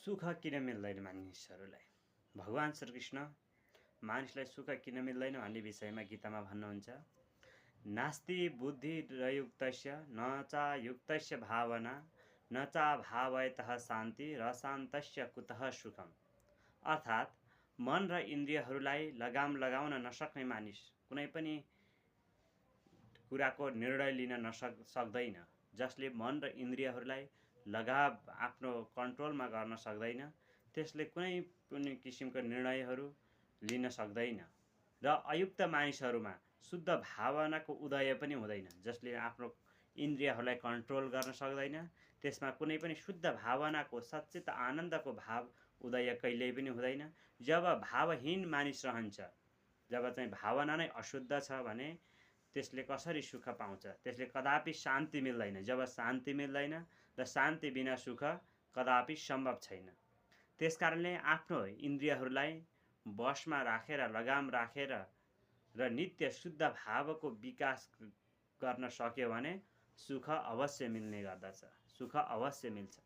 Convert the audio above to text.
सुख किन मिल्दैन मानिसहरूलाई? भगवान् श्रीकृष्ण मानिसलाई सुख किन मिल्दैन भन्ने विषयमा गीतामा भन्नुहुन्छ, नास्ति बुद्धिरयुक्तस्य न च युक्तस्य भावना न च भावयतः शान्ति रशान्तस्य कुतः सुखम। अर्थात् मन र इन्द्रियहरूलाई लगाम लगाउन नसक्ने मानिस कुनै पनि कुराको निर्णय लिन सक्दैन। जसले मन र इन्द्रियहरूलाई लगाव आफ्नो कन्ट्रोलमा गर्न सक्दैन, त्यसले कुनै पनि किसिमको निर्णयहरू लिन सक्दैन। र अयुक्त मानिसहरूमा शुद्ध भावनाको उदय पनि हुँदैन। जसले आफ्नो इन्द्रियहरूलाई कन्ट्रोल गर्न सक्दैन, त्यसमा कुनै पनि शुद्ध भावनाको सच्चित आनन्दको भाव उदय कहिल्यै पनि हुँदैन। जब भावहीन मानिस रहन्छ, जब चाहिँ भावना नै अशुद्ध छ भने त्यसले कसरी सुख पाउँछ? त्यसले कदापि शान्ति मिल्दैन। जब शान्ति मिल्दैन र शान्ति बिना सुख कदापि सम्भव छैन। त्यसकारणले आफ्नो इन्द्रियहरूलाई वशमा राखेर लगाम राखेर र नित्य शुद्ध भावको विकास गर्न सक्यो भने सुख अवश्य मिल्ने गर्दछ। सुख अवश्य मिल्छ।